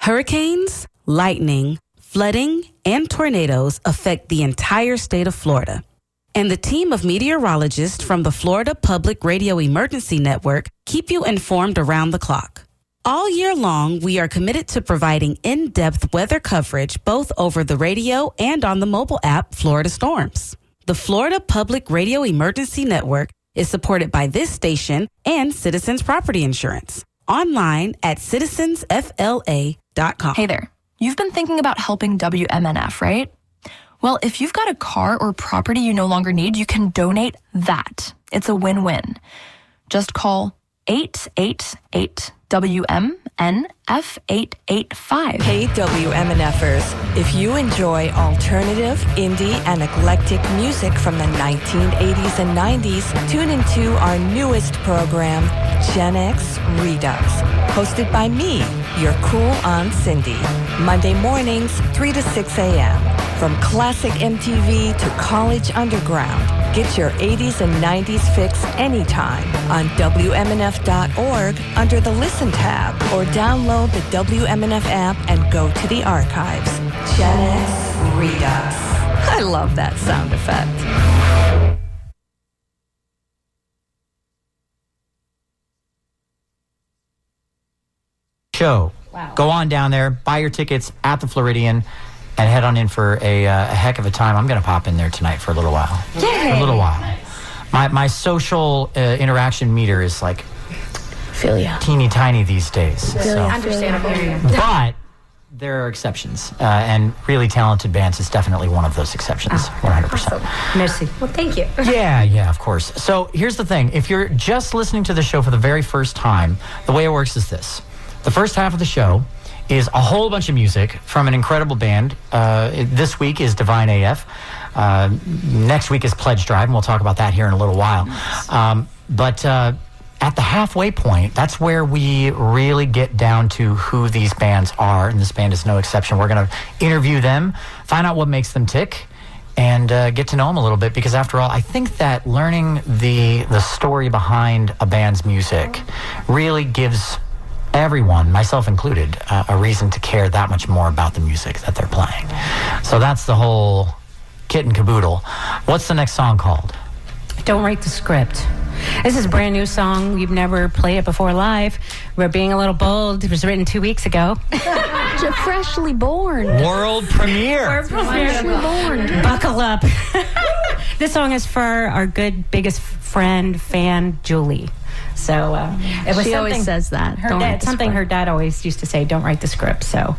Hurricanes, lightning, flooding, and tornadoes affect the entire state of Florida. And the team of meteorologists from the Florida Public Radio Emergency Network keep you informed around the clock. All year long, we are committed to providing in-depth weather coverage both over the radio and on the mobile app Florida Storms. The Florida Public Radio Emergency Network is supported by this station and Citizens Property Insurance. Online at citizensfla.com. Hey there. You've been thinking about helping WMNF, right? Well, if you've got a car or property you no longer need, you can donate that. It's a win-win. Just call 888-WMNF-885. Hey, WMNFers. If you enjoy alternative, indie, and eclectic music from the 1980s and 90s, tune into our newest program, Gen X Redux, hosted by me, your cool Aunt Cindy. Monday mornings, 3 to 6 a.m. From classic MTV to college underground, get your 80s and 90s fix anytime on WMNF.org under the Listen tab, or download the WMNF app and go to the archives. Gen X Redux. I love that sound effect. Show. Wow. Go on down there, buy your tickets at the Floridian, and head on in for a heck of a time. I'm going to pop in there tonight for a little while. Yay! For a little while. My social interaction meter is like teeny tiny these days. So. Understandable. But there are exceptions, and really talented bands is definitely one of those exceptions. 100%. Awesome. Merci. Well, thank you. Yeah, of course. So here's the thing. If you're just listening to the show for the very first time, the way it works is this. The first half of the show is a whole bunch of music from an incredible band. This week is Divine AF. Next week is Pledge Drive, and we'll talk about that here in a little while. Nice. But at the halfway point, that's where we really get down to who these bands are, and this band is no exception. We're going to interview them, find out what makes them tick, and get to know them a little bit, because after all, I think that learning the story behind a band's music really gives everyone, myself included, a reason to care that much more about the music that they're playing. So that's the whole kit and caboodle. What's the next song called? Don't Write the Script. This is a brand new song. You've never played it before live. We're being a little bold. It was written 2 weeks ago. Freshly born. World premiere. We're freshly born. Buckle up. This song is for our good, biggest fan, Julie. So it was she always says that. Something her dad always used to say, don't write the script. So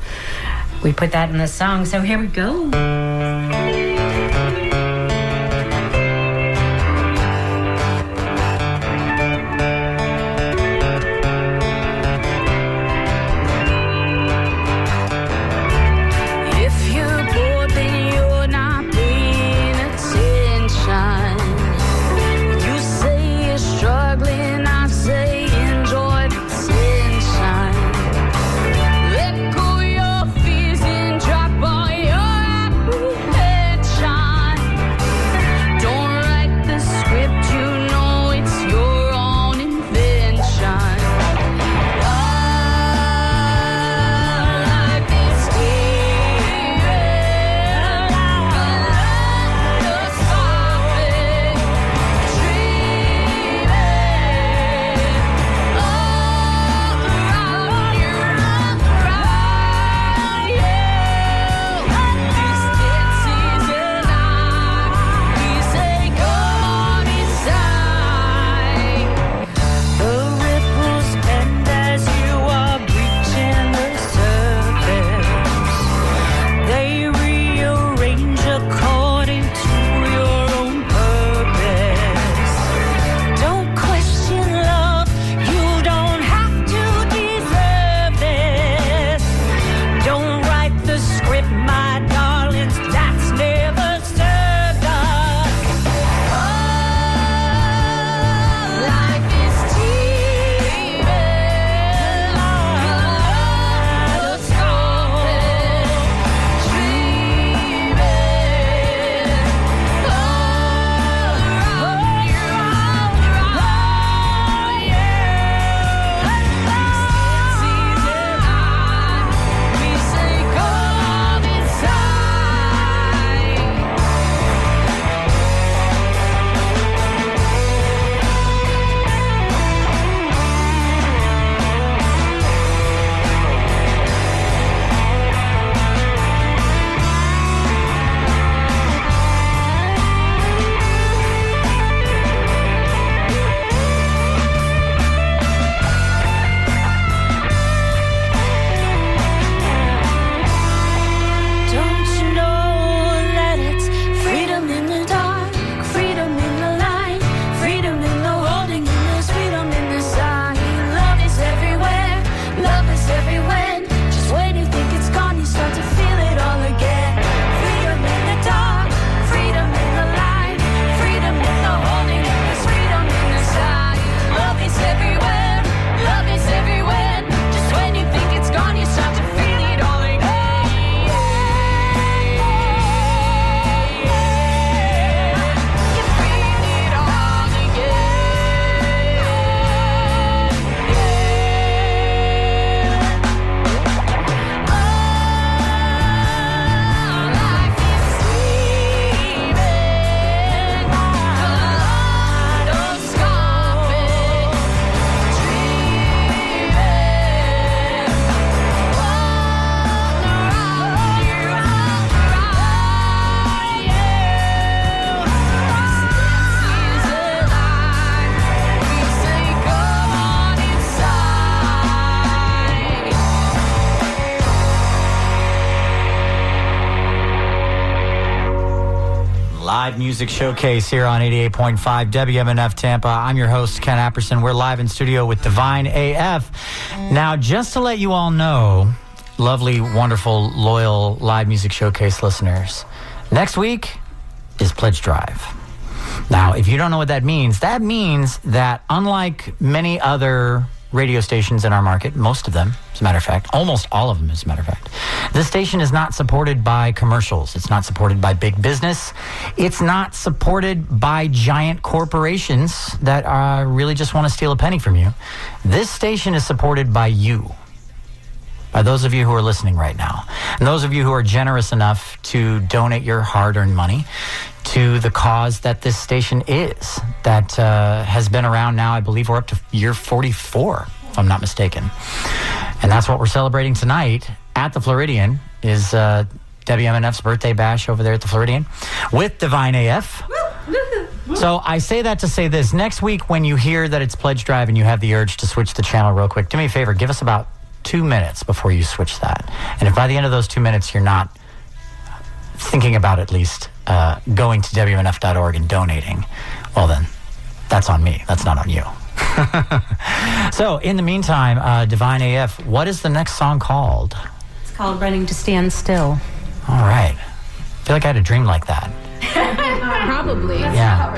we put that in the song. So here we go. Let go your fears and drop all your live music showcase here on 88.5 WMNF Tampa. I'm your host, Ken Apperson. We're live in studio with Divine AF. Now, just to let you all know, lovely, wonderful, loyal live music showcase listeners, next week is Pledge Drive. Now, if you don't know what that means that unlike many other radio stations in our market, most of them, as a matter of fact, almost all of them, as a matter of fact, this station is not supported by commercials. It's not supported by big business. It's not supported by giant corporations that really just want to steal a penny from you. This station is supported by you, by those of you who are listening right now, and those of you who are generous enough to donate your hard-earned money to the cause that this station is, that has been around now. I believe we're up to year 44, if I'm not mistaken. And that's what we're celebrating tonight at the Floridian, is WMNF's birthday bash over there at the Floridian with Divine AF. So I say that to say this. Next week, when you hear that it's Pledge Drive and you have the urge to switch the channel real quick, do me a favor, give us about 2 minutes before you switch that. And if by the end of those 2 minutes you're not thinking about at least going to WMNF.org and donating, well then, that's on me. That's not on you. So, in the meantime, Divine AF, what is the next song called? It's called Running to Stand Still. All right. I feel like I had a dream like that. Probably. Yeah.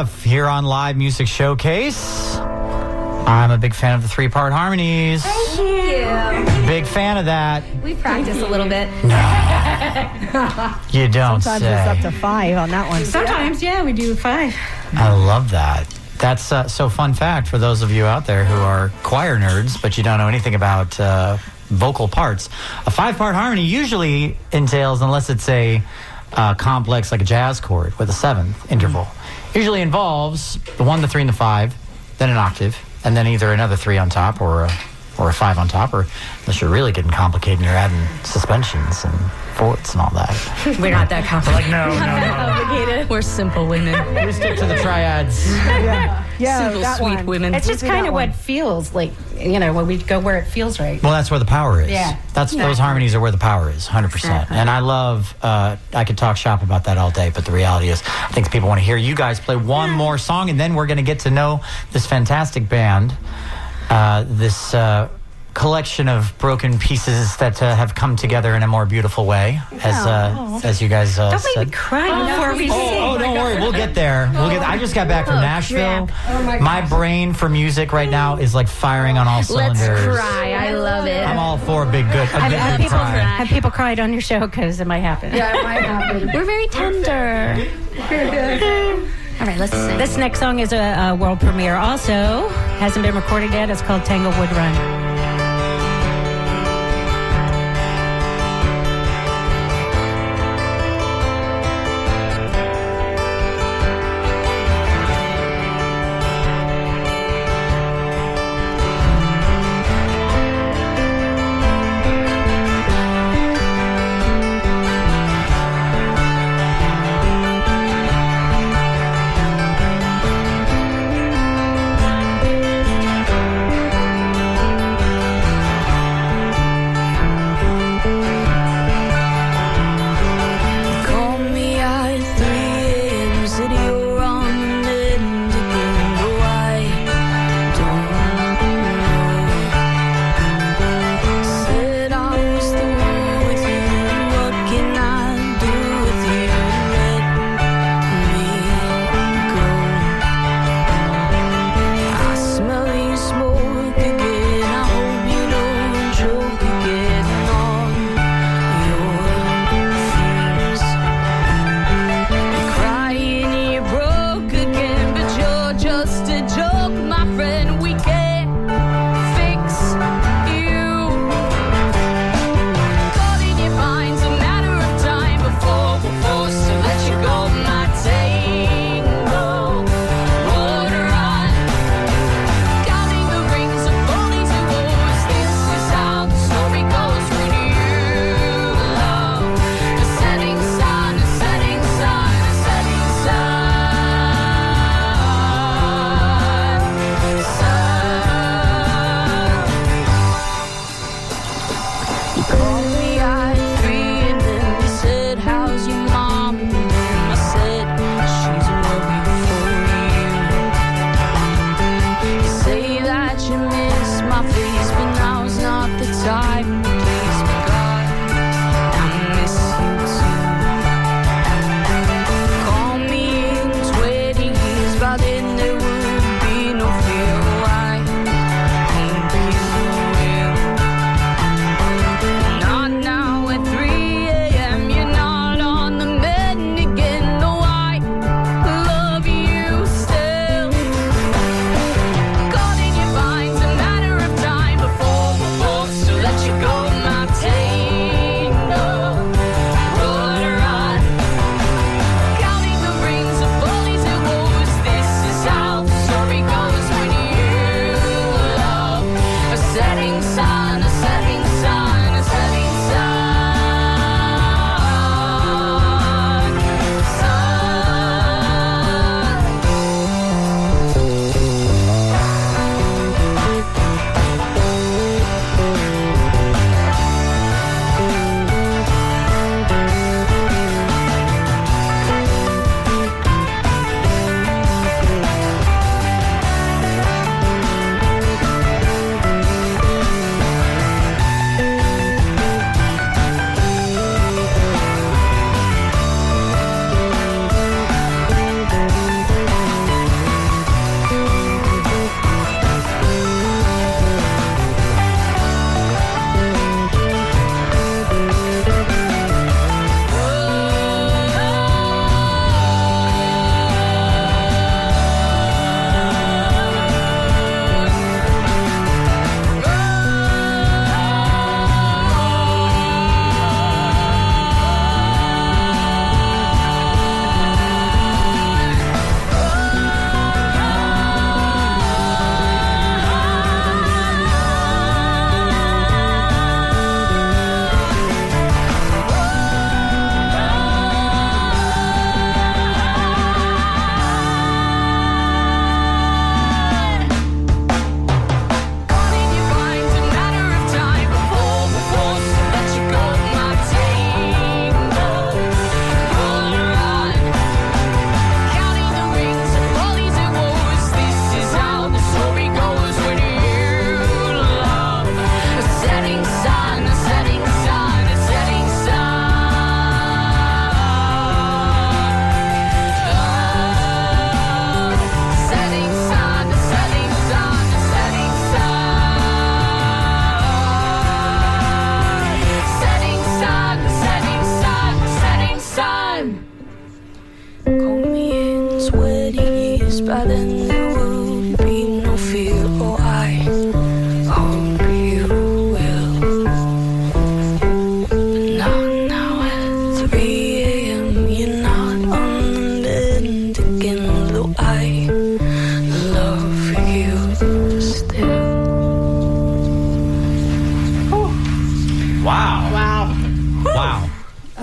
WMNF here on Live Music Showcase. I'm a big fan of the 3-part harmonies. Thank you. Big fan of that. We practice a little bit. No. You don't Sometimes say. it's up to 5 on that one. Sometimes, yeah, we do 5. I love that. That's so fun fact for those of you out there who are choir nerds, but you don't know anything about vocal parts. A 5-part harmony usually entails, unless it's a complex like a jazz chord with a 7th interval, usually involves the 1, the 3, and the 5, then an octave, and then either another 3 on top or a 5 on top, or unless you're really getting complicated and you're adding suspensions and fourths and all that. We're not that complicated. No. We're simple women. We stick to the triads. Yeah, Simple, that sweet one. women. It's just We'll do kind that of one. what feels like, when we go where it feels right. Well, that's where the power is. Yeah. Those harmonies are where the power is, 100%. And I love, I could talk shop about that all day, but the reality is, I think people want to hear you guys play one more song, and then we're going to get to know this fantastic band, this collection of broken pieces that have come together in a more beautiful way, as you guys Don't said. make me cry before we sing. Oh, don't worry. We'll get there. I just got back from Nashville. My brain for music right now is like firing on all cylinders. Let's cry. I love it. I'm all for a good Have cry. have people cried on your show? Because it might happen. Yeah, it might happen. We're very tender. All right, let's sing. This next song is a world premiere. Also, hasn't been recorded yet. It's called Tanglewood Run.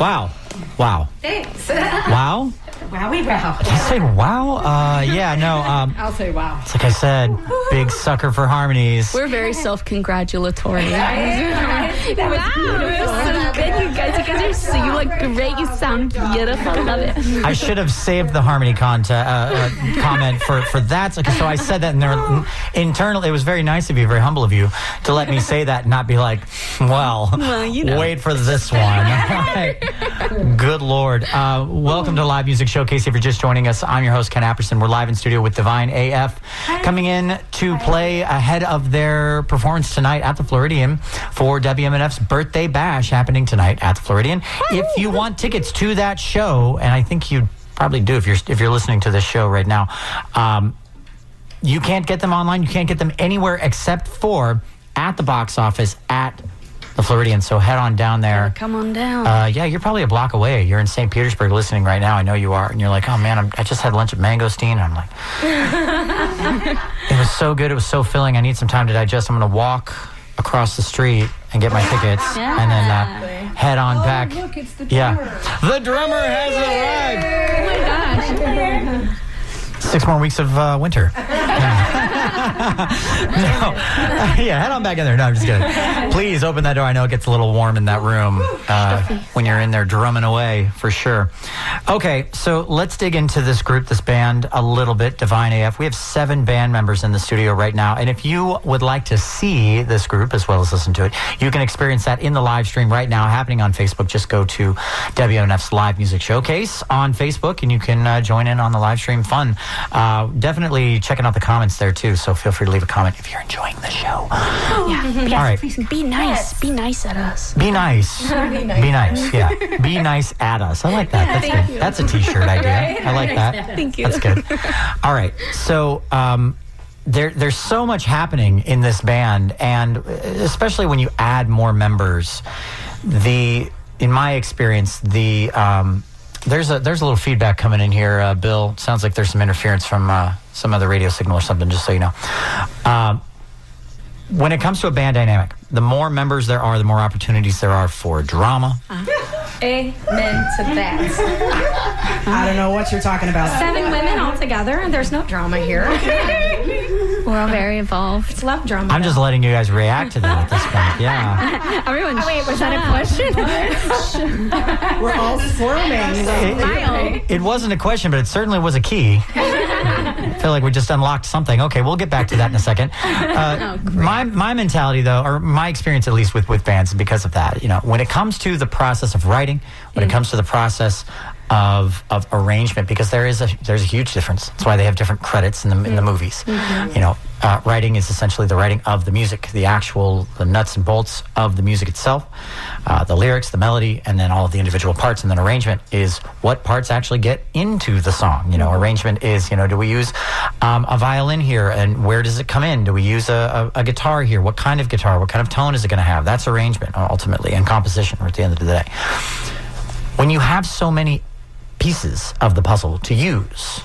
Wow. Thanks. Wow? Wowie wow. Did I say wow? Yeah, no. I'll say wow. It's like I said, big sucker for harmonies. We're very self-congratulatory. That was beautiful. So good, you guys. You guys are so, you look great. You sound beautiful. I love it. I should have saved the harmony comment for that. So I said that, and there internal. It was very nice of you, very humble of you, to let me say that and not be like, well you know. Wait for this one. Right. Good Lord. Welcome to Live Music Showcase. If you're just joining us, I'm your host, Ken Apperson. We're live in studio with Divine AF, coming in to play ahead of their performance tonight at the Floridian for WMNF's Birthday Bash happening tonight at the Floridian. If you want tickets to that show, and I think you probably do if you're listening to this show right now, you can't get them online. You can't get them anywhere except for at the box office at the Floridian. So head on down there. Come on down. Yeah, you're probably a block away. You're in St. Petersburg listening right now. I know you are. And you're like, oh man, I just had lunch at Mangosteen. And I'm like, it was so good. It was so filling. I need some time to digest. I'm going to walk across the street and get my tickets and then head on back. Look, it's the drummer. Yeah. The drummer has arrived. Oh my gosh. 6 more weeks of winter. No. Yeah, head on back in there. No, I'm just kidding. Please open that door. I know it gets a little warm in that room when you're in there drumming away, for sure. Okay, so let's dig into this group, this band, a little bit, Divine AF. We have 7 band members in the studio right now, and if you would like to see this group as well as listen to it, you can experience that in the live stream right now happening on Facebook. Just go to WMNF's Live Music Showcase on Facebook, and you can join in on the live stream fun. Definitely checking out the comments there too, so feel free to leave a comment if you're enjoying the show. Yeah. All right. Be nice. Be nice at us. Be nice. Be nice. Yeah. Be nice at us. I like that. That's good. you. That's a t-shirt idea. I like that. Thank you. That's good. All right. So there's so much happening in this band, and especially when you add more members, in my experience, there's a little feedback coming in here, Bill. Sounds like there's some interference from some other radio signal or something, just so you know. When it comes to a band dynamic, the more members there are, the more opportunities there are for drama. Amen to that. I don't know what you're talking about. 7 women all together, and there's no drama here. We're all very involved. It's love drama. I'm just letting you guys react to that at this point. Yeah. Everyone. Wait, was that a question? We're all squirming. It wasn't a question, but it certainly was a key. I feel like we just unlocked something. Okay, we'll get back to that in a second. My mentality, though, or my experience at least with bands, is because of that. You know, when it comes to the process of writing, when it comes to the process of arrangement, because there's a huge difference. That's why they have different credits in the movies. You know, writing is essentially the writing of the music, the nuts and bolts of the music itself, the lyrics, the melody, and then all of the individual parts. And then arrangement is what parts actually get into the song. You know, arrangement is, you know, do we use a violin here, and where does it come in? Do we use a guitar here? What kind of guitar? What kind of tone is it going to have? That's arrangement ultimately, and composition at the end of the day. When you have so many pieces of the puzzle to use,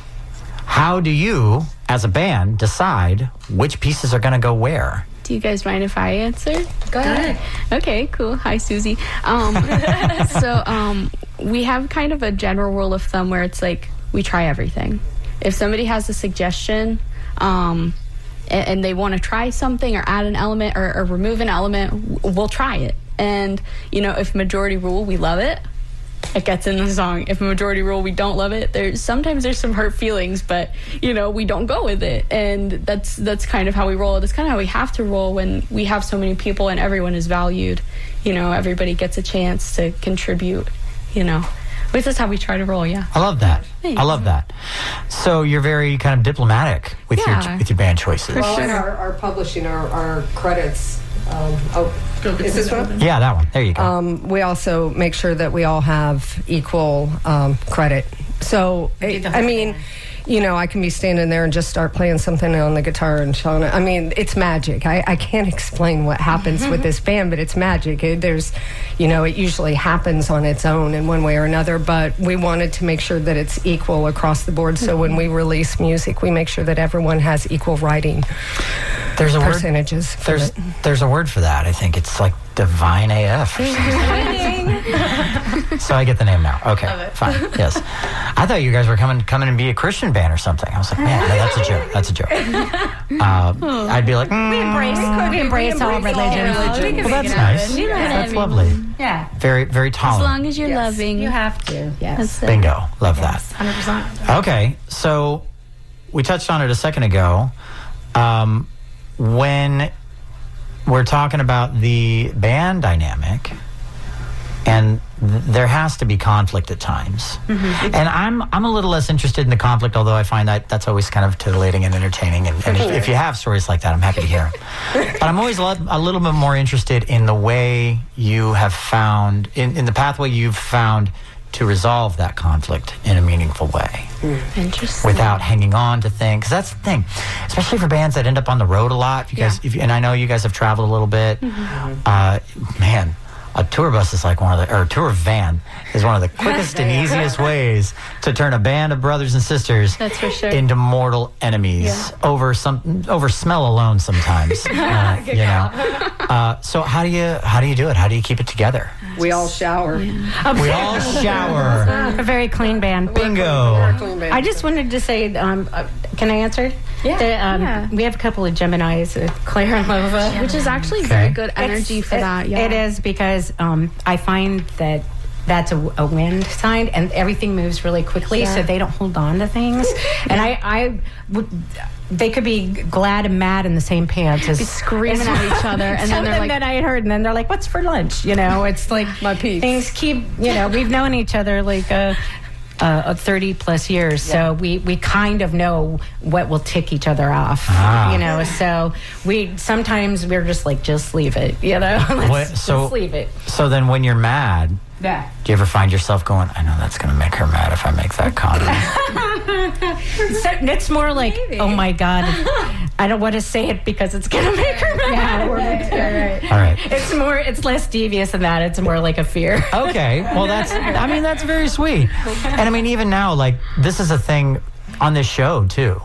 how do you, as a band, decide which pieces are going to go where? Do you guys mind if I answer? Go ahead. Okay, cool. Hi, Susie. So we have kind of a general rule of thumb where it's like we try everything. If somebody has a suggestion and they want to try something or add an element or remove an element, we'll try it. And, you know, if majority rule, we love it, it gets in the song. If majority rule, we don't love it, sometimes there's some hurt feelings, but, you know, we don't go with it. And that's kind of how we roll. That's kind of how we have to roll when we have so many people and everyone is valued. You know, everybody gets a chance to contribute, you know. But that's how we try to roll, yeah. I love that. Thanks. I love that. So you're very kind of diplomatic with your band choices. Well, and our publishing, our credits. Is this one? Yeah, that one. There you go. We also make sure that we all have equal credit. So, I mean, you know, I can be standing there and just start playing something on the guitar and showing it. I mean, it's magic. I can't explain what happens with this band, but it's magic. It usually happens on its own in one way or another, but we wanted to make sure that it's equal across the board. So when we release music, we make sure that everyone has equal writing percentages. There's a word for that. I think it's like Divine AF or something. So So I get the name now. Okay, fine. Yes. I thought you guys were coming and be a Christian band or something. I was like, man, no, that's a joke. That's a joke. I'd be like, We embrace all religions. well, that's nice. That's lovely. Yeah. Very, very As tolerant. long as you're loving. You have to. Yes. That's it. Bingo. Love that. 100%. Okay, so we touched on it a second ago. When we're talking about the band dynamic, and there has to be conflict at times. And I'm a little less interested in the conflict, although I find that that's always kind of titillating and entertaining. And if you have stories like that, I'm happy to hear them. But I'm always a little bit more interested in the way you have found, in the pathway you've found to resolve that conflict in a meaningful way. Interesting. Without hanging on to things. 'Cause that's the thing, especially for bands that end up on the road a lot. Because and I know you guys have traveled a little bit. Man, a tour bus is like or a tour van is one of the quickest and easiest ways to turn a band of brothers and sisters That's for sure. into mortal enemies over smell alone sometimes. You know. So how do you do it? How do you keep it together? We all shower. We all shower. A very clean band. Bingo. I just wanted to say, can I answer? Yeah. We have a couple of Geminis, Claire and Lova. Which is actually very good energy for that. Yeah. It is because I find that that's a wind sign, and everything moves really quickly, so they don't hold on to things. And they could be glad and mad in the same pants as screaming at each other, and then they're like, that I had heard, and then they're like, "What's for lunch?" You know, it's like My peeps. things keep. You know, we've known each other like 30 plus years, so we kind of know what will tick each other off. You know, so sometimes we're just like, just leave it. You know, just leave it. So then, when you're mad. Yeah. Do you ever find yourself going, I know that's going to make her mad if I make that comment? It's more like, oh my God, I don't want to say it because it's going to make her mad. All right. It's less devious than that. It's more like a fear. Okay. Well, that's very sweet. And I mean, even now, like, this is a thing on this show, too.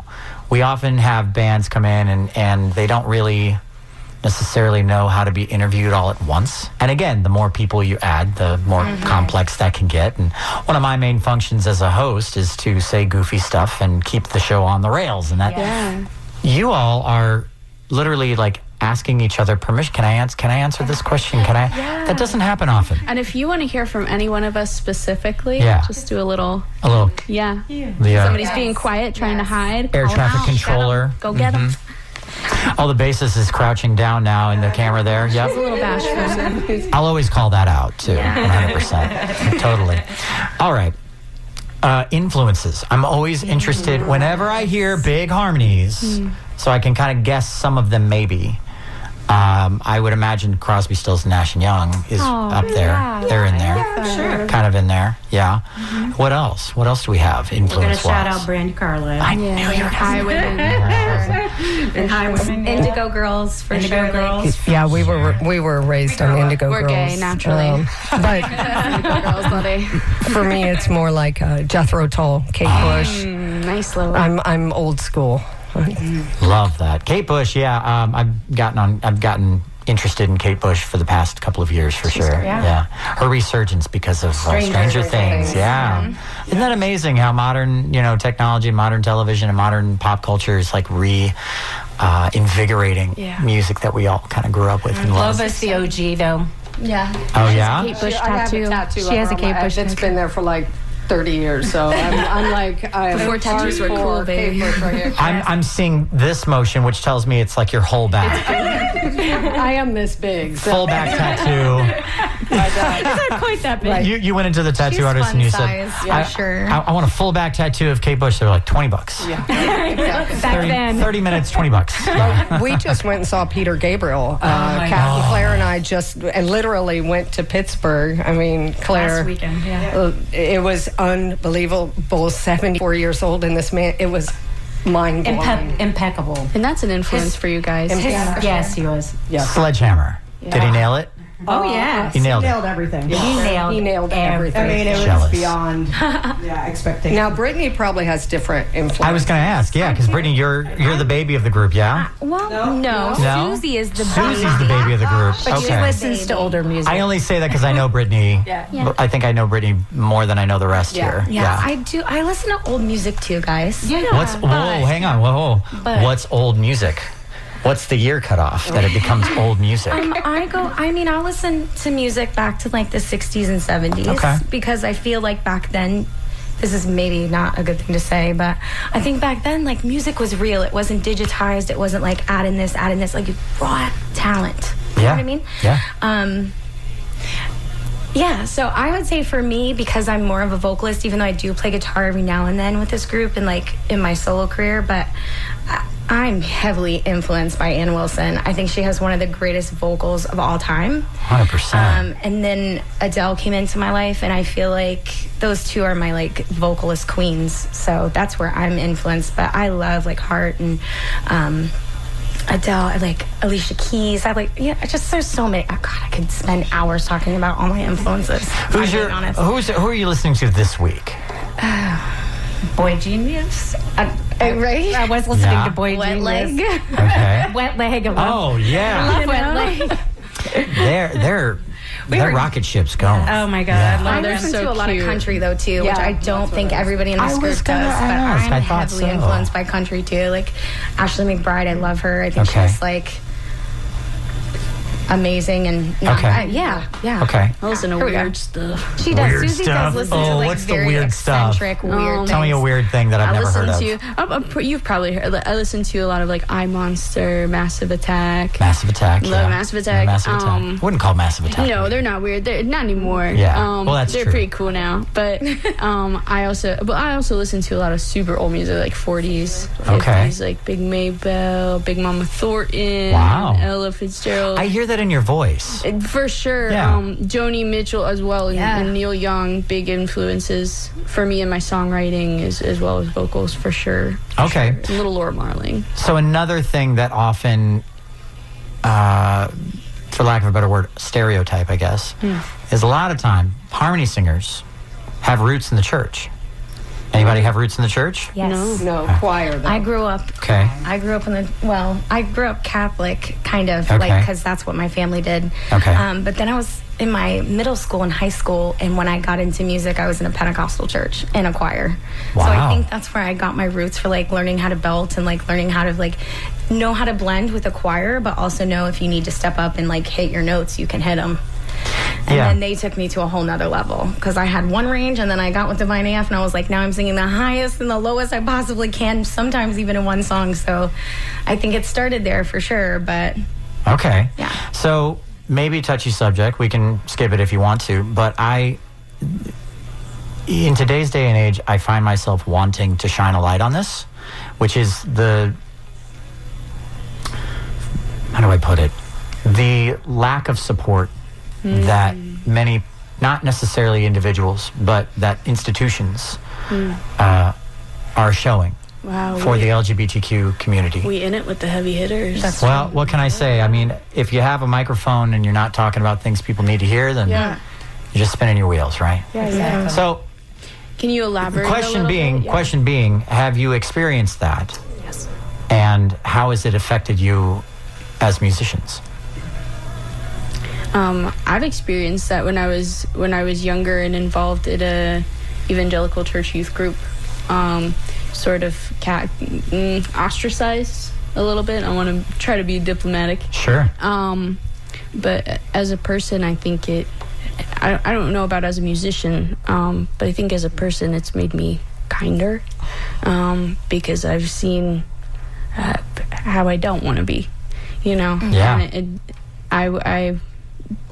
We often have bands come in and they don't really necessarily know how to be interviewed all at once. And again, the more people you add, the more complex that can get. And one of my main functions as a host is to say goofy stuff and keep the show on the rails. And that you all are literally like asking each other permission. Can I answer this question? Can I? That doesn't happen often. and if you want to hear from any one of us specifically, just do a little. Somebody's being quiet, trying to hide. Air Call traffic out, controller. Go get them. Oh, the bassist is crouching down now in the camera there. Yep. It's a little bashful. I'll always call that out, too. 100%. Totally. All right. Influences. I'm always interested whenever I hear big harmonies, so I can kind of guess some of them maybe. I would imagine Crosby, Stills, Nash & Young is up there. They're in there. Sure. Kind of in there. Yeah. What else? What else do we have We're going to influence-wise? shout out Brandy Carlisle. I knew you were going to Highwaymen. And Highwaymen. Indigo Girls for Indigo sure. Girls. Yeah, we were raised on Indigo We're Girls. gay, naturally. But Girls, buddy. for me, it's more like Jethro Tull, Kate Bush. Nice little. I'm old school. Love that. Kate Bush, I've gotten interested in Kate Bush for the past couple of years, for sure. Yeah. Her resurgence because of Stranger Things. Yeah. Isn't that amazing how modern, technology, modern television, and modern pop culture is like invigorating music that we all kind of grew up with and Love loved. us the OG, though. Yeah. Oh, yeah? Kate Bush tattoo. She has a Kate Bush It's been there for like 30 years, so I'm like, Before tattoos were cool, baby. Kate Bush right here. I'm seeing this motion, which tells me it's like your whole back. I am this big. So. Full back tattoo. It's not quite that big. You went into the tattoo She's artist fun and you size, said, for sure. I want a full back tattoo of Kate Bush. They're like $20. Yeah. Back then. 30 minutes, $20. We just went and saw Peter Gabriel. Captain Claire and I literally went to Pittsburgh. I mean, Claire. Last weekend, It was unbelievable. 74 years old, and this man, it was mind-blowing. Impeccable. And that's an influence for you guys. Yes, he was. Yeah. Sledgehammer. Did he nail it? Oh, yeah. He nailed it. everything. He nailed everything. I mean, it was Jealous. beyond expectations. Now, Brittany probably has different influence. I was going to ask, yeah, because Brittany, you're the baby of the group, yeah? Well, no. No? Susie is the Susie's the baby of the group. But she Okay. listens to older music. I only say that because I know Brittany. Yeah. I think I know Brittany more than I know the rest here. Yeah, I do. I listen to old music too, guys. Yeah. Whoa, hang on. Whoa. What's old music? What's the year cutoff that it becomes old music? I'll listen to music back to like the 60s and 70s. Okay. Because I feel like back then, this is maybe not a good thing to say, but I think back then, like, music was real. It wasn't digitized. It wasn't like add in this. Like, raw talent. You know what I mean? Yeah. Yeah, so I would say for me, because I'm more of a vocalist, even though I do play guitar every now and then with this group and like in my solo career, but I'm heavily influenced by Ann Wilson. I think she has one of the greatest vocals of all time. 100%. And then Adele came into my life, and I feel like those two are my like vocalist queens. So that's where I'm influenced. But I love like Heart and Adele, I like Alicia Keys. There's so many. Oh, God, I could spend hours talking about all my influences. Who are you listening to this week? Boy Genius. Right? I was listening to Boy Wet Genius. Leg. Okay. Wet Leg. Oh, yeah. I love Wet Leg. They're rocket ships going. Oh my God. Yeah. I they're listen so to a lot of cute. country though too, which I don't think everybody in this I group was does. gonna But ask. I'm I thought heavily so. influenced by country too. Like Ashley McBride, I love her. I think Okay. she's like amazing and Okay. yeah. Okay. I listen to Here we go. weird stuff. She does. Weird Susie stuff. does listen Oh, to like what's the very weird stuff? eccentric, weird Tell me a things. weird thing that I've never heard of. You've probably heard. I listen to a lot of like iMonster, Massive Attack. Massive Attack. Love yeah. Massive Attack. Massive Attack. Wouldn't call Massive Attack. No, they're not weird. They're not anymore. Yeah. Well, that's they're true. pretty cool now. But I also listen to a lot of super old music, like 40s, 50s, Okay. like Big Maybelle, Big Mama Thornton, Wow. Ella Fitzgerald. I hear that in your voice. For sure. Yeah. Joni Mitchell as well, and Neil Young, big influences for me in my songwriting as well as vocals, for sure. Okay. A little Laura Marling. So another thing that often, for lack of a better word, stereotype, I guess, is a lot of time harmony singers have roots in the church. Anybody have roots in the church? Yes. No, choir though. I grew up Okay. I grew up Catholic, kind of, Okay. because that's what my family did. Okay. But then I was in my middle school and high school, and when I got into music, I was in a Pentecostal church in a choir. So Wow. I think that's where I got my roots for like learning how to belt and like learning how to like know how to blend with a choir, but also know if you need to step up and like hit your notes, you can hit them. And Yeah. then they took me to a whole nother level because I had one range, and then I got with Divine AF, and I was like, now I'm singing the highest and the lowest I possibly can, sometimes even in one song. So I think it started there for sure, but Okay. Yeah. So maybe touchy subject. We can skip it if you want to. But in today's day and age, I find myself wanting to shine a light on this, which is how do I put it? The lack of support that many, not necessarily individuals, but that institutions are showing for the LGBTQ community. We in it with the heavy hitters. Well, what can I say? I mean, if you have a microphone and you're not talking about things people need to hear, then you're just spinning your wheels, right? Yeah, exactly. So, Can you elaborate? question a little bit? Yeah. being, have you experienced that? Yes. And how has it affected you as musicians? I've experienced that when I was younger and involved in a evangelical church youth group. Sort of ostracized a little bit. I want to try to be diplomatic. Sure. But as a person, I think I don't know about as a musician, but I think as a person, it's made me kinder, because I've seen how I don't want to be, you know? Yeah. And I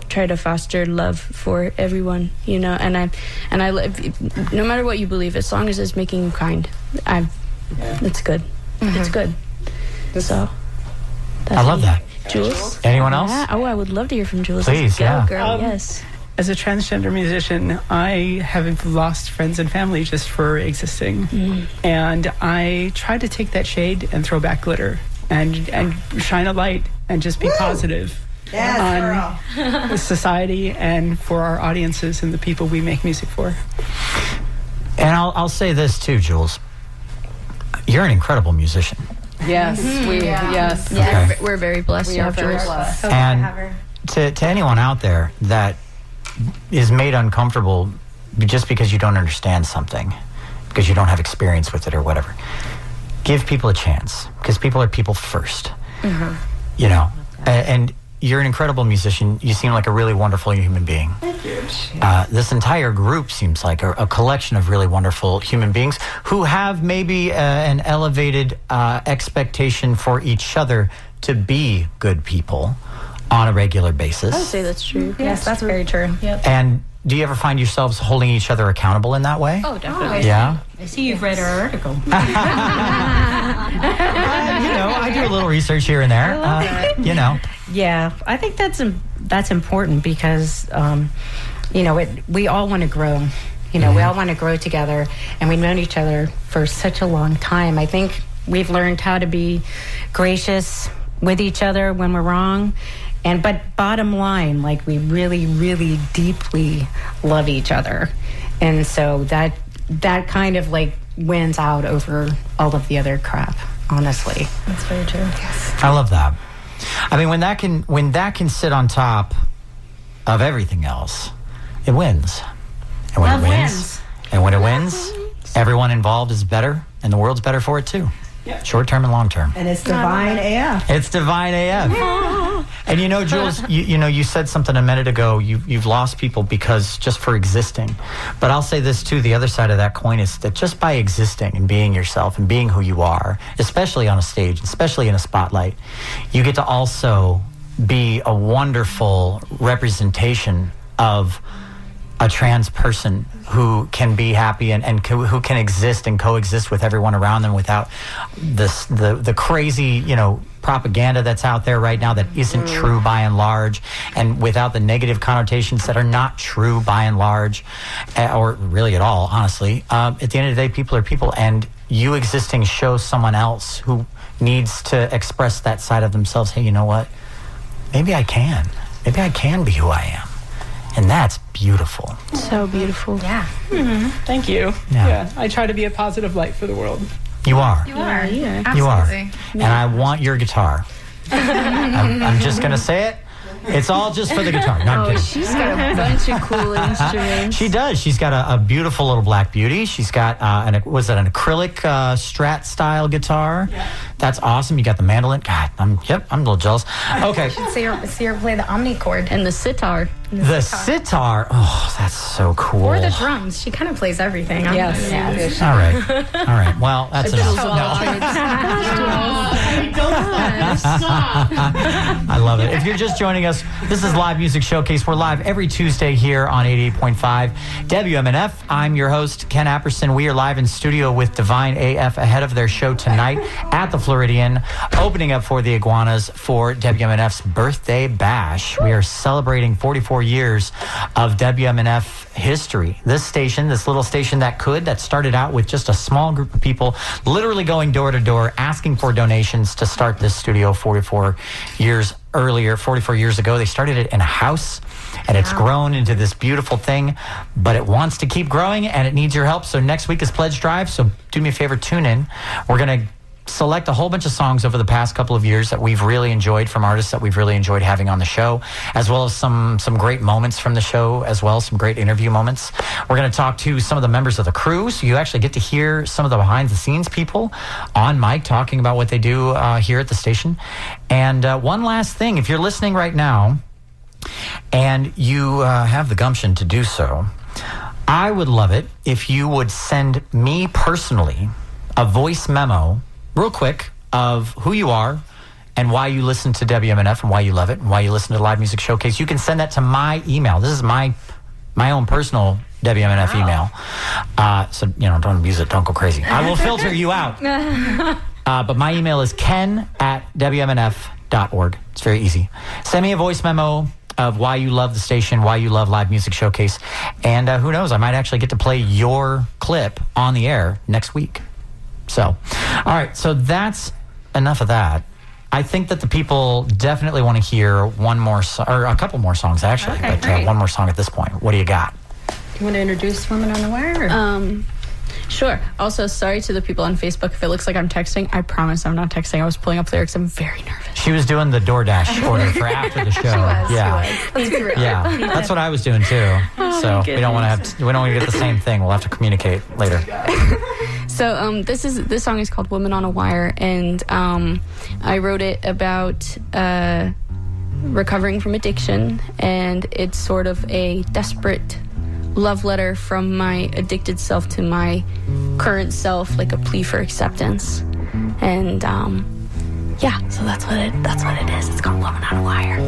try to foster love for everyone, you know, and I live, no matter what you believe, as long as it's making you kind, it's good. It's good. So I love that. Jules? Anyone else? Yeah. Oh, I would love to hear from Jules. Please, Go, yeah. girl. Yes. As a transgender musician, I have lost friends and family just for existing. And I try to take that shade and throw back glitter and shine a light and just be positive. on society and for our audiences and the people we make music for. And I'll say this too, Jules. You're an incredible musician. Yes, yes. Okay. We're very blessed to have Jules. And to anyone out there that is made uncomfortable just because you don't understand something, because you don't have experience with it or whatever, give people a chance, because people are people first. You know, and you're an incredible musician. You seem like a really wonderful human being. Thank you. This entire group seems like a collection of really wonderful human beings who have maybe an elevated expectation for each other to be good people on a regular basis. I would say that's true. Yes, that's very true. Yep. And do you ever find yourselves holding each other accountable in that way? Oh, definitely. Yeah? I see you've read our article. You know, I do a little research here and there. You know. Yeah, I think that's important because, you know, we all want to grow. You know, we all want to grow together, and we've known each other for such a long time. I think we've learned how to be gracious with each other when we're wrong. But bottom line, like, we really, really deeply love each other. And so that kind of like wins out over all of the other crap, honestly. That's very true. Yes. I love that. I mean, when that can sit on top of everything else, it wins. And when Love it wins. And when it wins, everyone involved is better, and the world's better for it too. Yeah. Short term and long term. And it's divine AF. It's divine AF. And you know, Jules, you said something a minute ago. You've lost people because just for existing. But I'll say this too. The other side of that coin is that just by existing and being yourself and being who you are, especially on a stage, especially in a spotlight, you get to also be a wonderful representation of a trans person who can be happy and who can exist and coexist with everyone around them without the crazy, propaganda that's out there right now that isn't true by and large, and without the negative connotations that are not true by and large, or really at all, honestly. At the end of the day, people are people, and you existing shows someone else who needs to express that side of themselves, hey, you know what? Maybe I can be who I am. And that's beautiful. So beautiful. Yeah. Thank you. Yeah. I try to be a positive light for the world. You are. You are. Yeah. You are. Absolutely. And I want your guitar. I'm just going to say it. It's all just for the guitar. No, I'm kidding. She's got a bunch of cool instruments. She does. She's got a beautiful little Black Beauty. She's got an acrylic Strat style guitar? Yeah. That's awesome. You got the mandolin. God, I'm a little jealous. Okay. I should see her play the omnichord. And the sitar. The sitar. Oh, that's so cool. Or the drums. She kind of plays everything. Yes. All right. Well, that's enough. I love it. If you're just joining us, this is Live Music Showcase. We're live every Tuesday here on 88.5 WMNF. I'm your host, Ken Apperson. We are live in studio with Divine AF ahead of their show tonight at the Floridian, opening up for the Iguanas for WMNF's birthday bash. We are celebrating 44 years of WMNF history. This little station that started out with just a small group of people literally going door to door asking for donations to start this studio 44 years ago. They started it in a house, and it's grown into this beautiful thing, but it wants to keep growing, and it needs your help. So next week is Pledge Drive, so do me a favor, tune in. We're going to select a whole bunch of songs over the past couple of years that we've really enjoyed from artists that we've really enjoyed having on the show, as well as some great moments from the show, as well, some great interview moments. We're going to talk to some of the members of the crew, so you actually get to hear some of the behind-the-scenes people on mic talking about what they do here at the station. And one last thing, if you're listening right now and you have the gumption to do so, I would love it if you would send me personally a voice memo real quick of who you are and why you listen to WMNF and why you love it and why you listen to Live Music Showcase. You can send that to my email. This is my own personal WMNF email. So, don't abuse it. Don't go crazy. I will filter you out. But my email is ken@WMNF.org. It's very easy. Send me a voice memo of why you love the station, why you love Live Music Showcase. And who knows, I might actually get to play your clip on the air next week. So, all right, so that's enough of that. I think that the people definitely want to hear one more or a couple more songs, actually. Okay, but one more song at this point. What do you got? You want to introduce Women on the Wire? Sure. Also, sorry to the people on Facebook if it looks like I'm texting. I promise I'm not texting. I was pulling up lyrics. I'm very nervous. She was doing the DoorDash order for after the show. She was. Let's be real. Yeah, that's what I was doing too. So we don't want to get the same thing. We'll have to communicate later. So this song is called "Women on a Wire," and I wrote it about recovering from addiction, and it's sort of a desperate love letter from my addicted self to my current self, like a plea for acceptance. And so that's what it is. It's called "Woman on a Wire."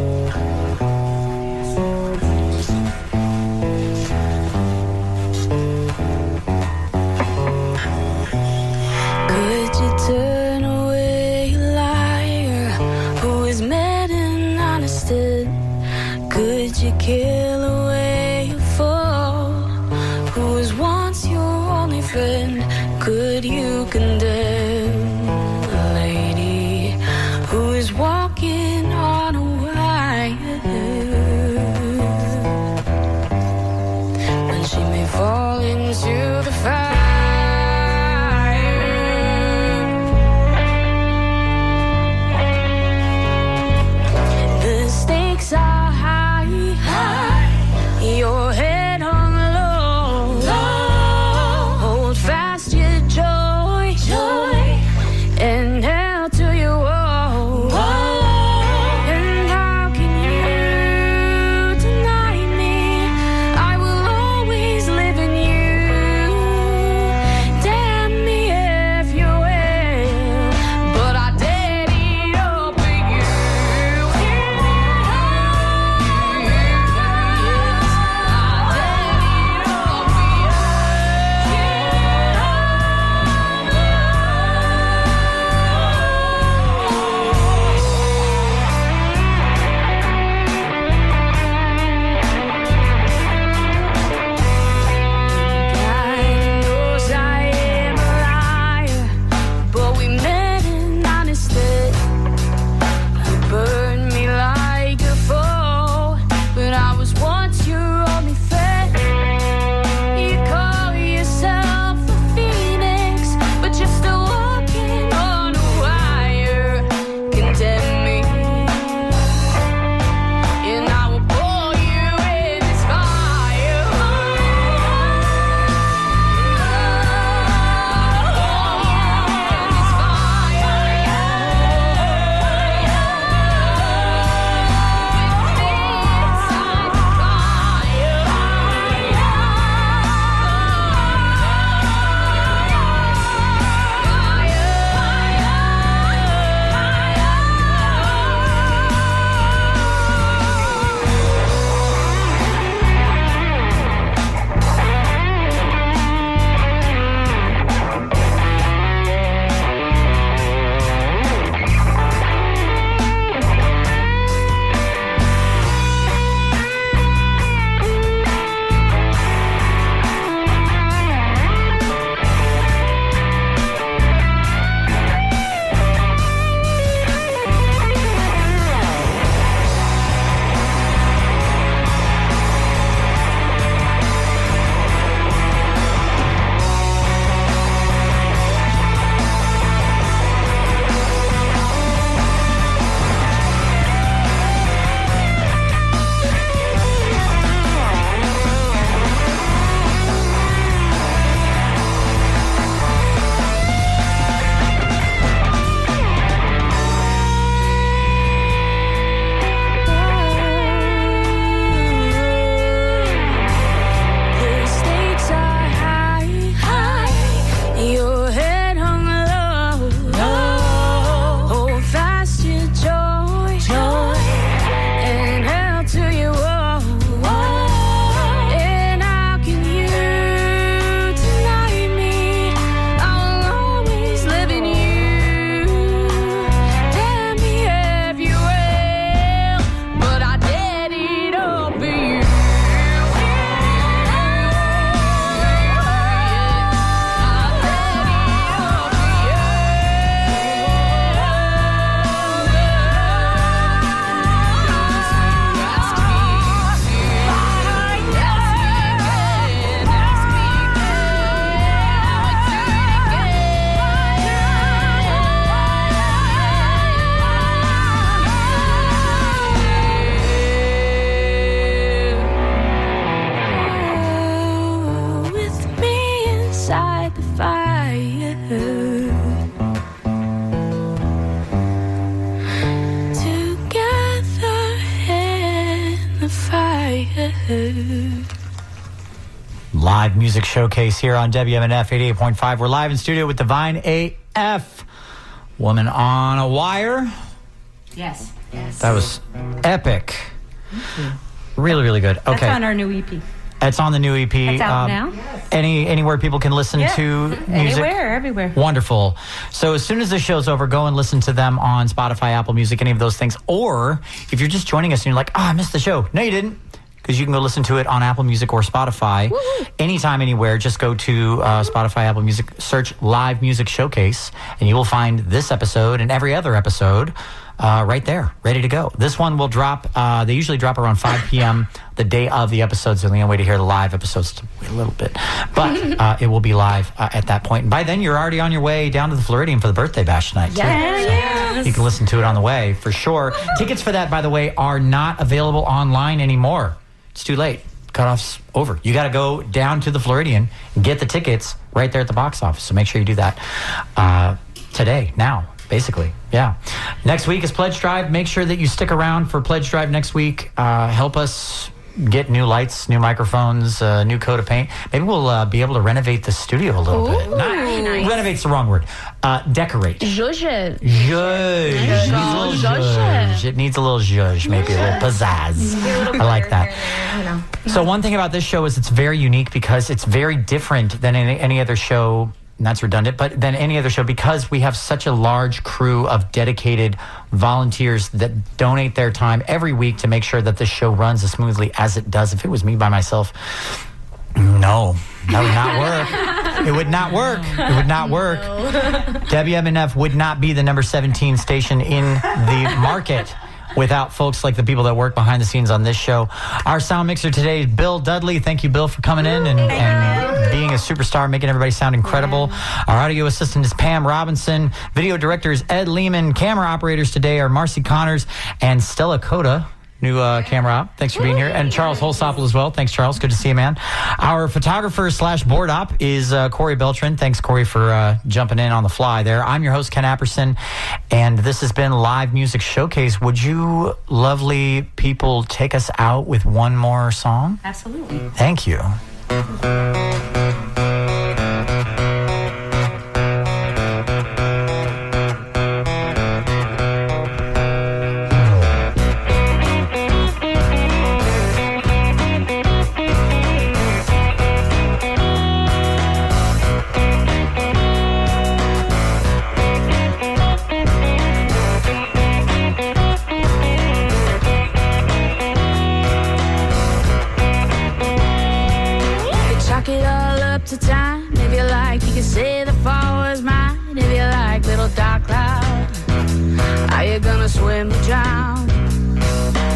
Could you turn away a liar who is mad and honest? Could you kill away a fool who was once your only friend? Could you condemn a lady who is walking on a wire when she may fall into the fire? The stakes are high, your head hung low. Hold fast your joy, and held to your woe. And how can you deny me? I will always live in you. Live music showcase here on WMNF 88.5. We're live in studio with Divine AF. Woman on a Wire. Yes. That was epic. Really, really good. Okay. That's on our new EP. It's on the new EP. It's out now. Anywhere people can listen to music? Anywhere, everywhere. Wonderful. So as soon as the show's over, go and listen to them on Spotify, Apple Music, any of those things. Or if you're just joining us and you're like, I missed the show. No, you didn't. Because you can go listen to it on Apple Music or Spotify. Woo-hoo. Anytime, anywhere. Just go to Spotify, Apple Music, search Live Music Showcase, and you will find this episode and every other episode right there, ready to go. This one will drop, they usually drop around 5 p.m. the day of the episode, so the only way to hear the live episodes to wait a little bit. But it will be live at that point. And by then, you're already on your way down to the Floridian for the birthday bash tonight. Yes. So you can listen to it on the way, for sure. Tickets for that, by the way, are not available online anymore. It's too late. Cutoff's over. You got to go down to the Floridian and get the tickets right there at the box office. So make sure you do that today, now, basically. Yeah. Next week is Pledge Drive. Make sure that you stick around for Pledge Drive next week. Help us get new lights, new microphones, new coat of paint. Maybe we'll be able to renovate the studio a little bit. Nice. Renovate's the wrong word. Decorate. Zhuzh. It needs a little zhuzh, maybe a little pizzazz. I like that. So one thing about this show is it's very unique because it's very different than any other show. And that's redundant, but than any other show because we have such a large crew of dedicated volunteers that donate their time every week to make sure that this show runs as smoothly as it does. If it was me by myself, no, that would not work. It would not work. It would not work. WMNF would not be the number 17 station in the market without folks like the people that work behind the scenes on this show. Our sound mixer today is Bill Dudley. Thank you, Bill, for coming in and being a superstar, making everybody sound incredible. Yeah. Our audio assistant is Pam Robinson. Video director is Ed Lehman. Camera operators today are Marcy Connors and Stella Coda. New camera op. Thanks for being here. And Charles Holsopple as well. Thanks, Charles. Good to see you, man. Our photographer / board op is Corey Beltran. Thanks, Corey, for jumping in on the fly there. I'm your host, Ken Apperson, and this has been Live Music Showcase. Would you lovely people take us out with one more song? Absolutely. Thank you. To time, if you like, you can say the fall was mine. If you like, little dark cloud, are you gonna swim or drown?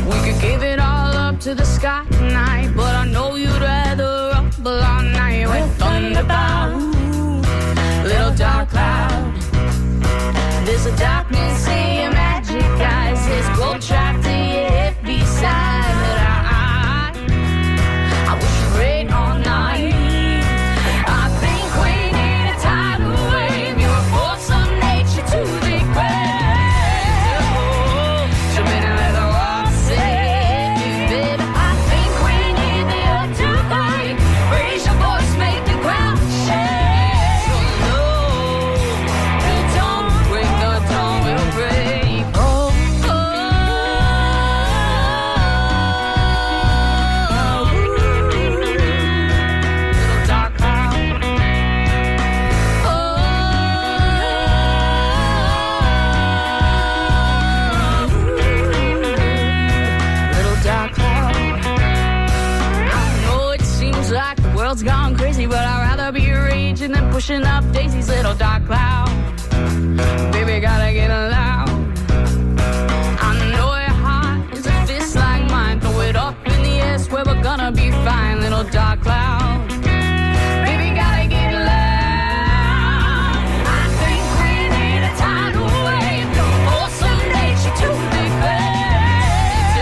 We could give it all up to the sky tonight, but I know you'd rather rumble all night with thunderbound. Little dark cloud, there's a darkness in your magic eyes. There's gold trapped in your hip beside that I wish you rain all night. Gone crazy, but I'd rather be raging than pushing up Daisy's little dark cloud. Baby, gotta get loud. I know your heart is a fist like mine. Throw it up in the air, swear we're gonna be fine, little dark cloud. Baby, gotta get loud. I think we need a tidal wave, the force of nature to be fast.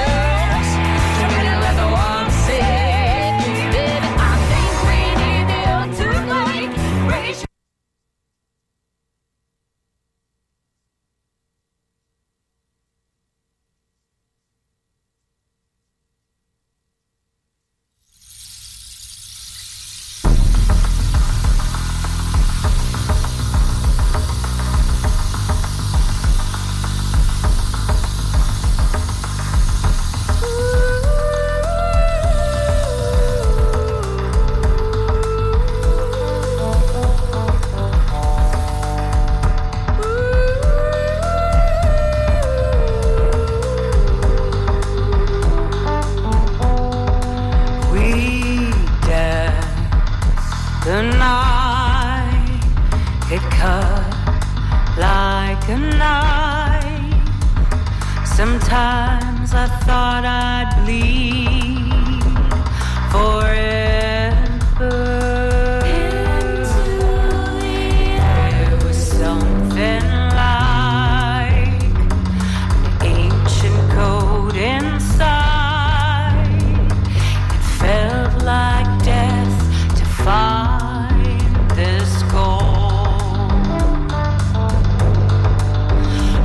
Jumping in like the water said. The night, it cut like a knife. Sometimes I thought I'd bleed forever. There was something like an ancient code inside. It felt like death to find this goal.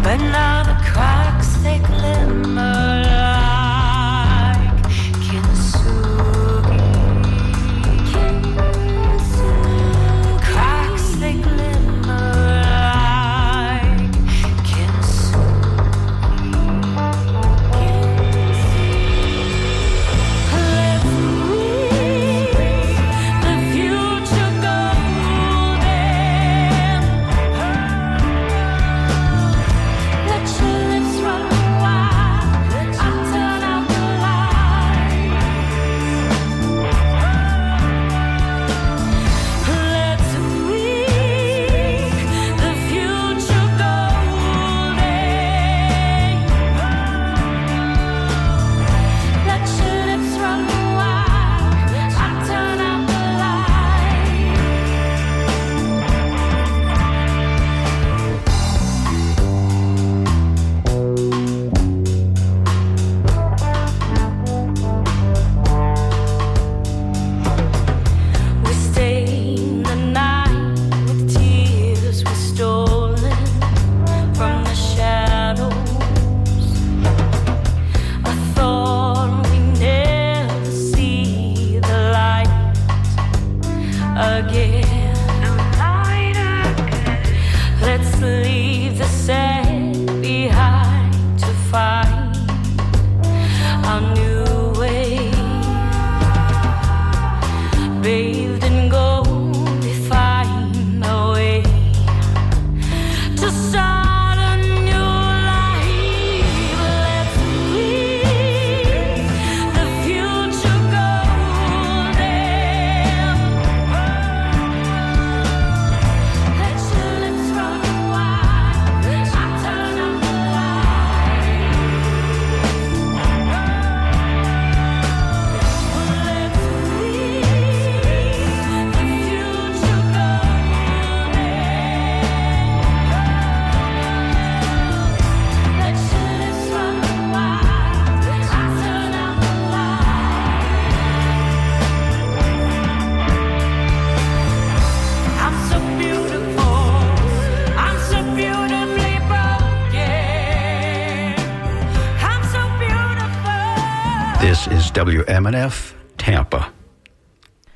But now the cracks, they glimmer like kintsugi. The cracks, they glimmer like kintsugi. Let's read the future golden. Let your lips run wild. I'll turn out the light. Let's read the future golden. Let your lips run wild. I'll turn out the light. We stain the night with tears we stolen from the shadows. I thought we never see the light again. Let's leave the sad behind to find our new way. Bathed in gold, we find a way to start a new life. Let's read the future golden. Let your lips run wild. I turn out the light. Let's read the future golden. Let your lips run wild. I turn out the light. I'm so beautiful. I'm so beautifully broken. I'm so beautiful. This is WMNF Tampa.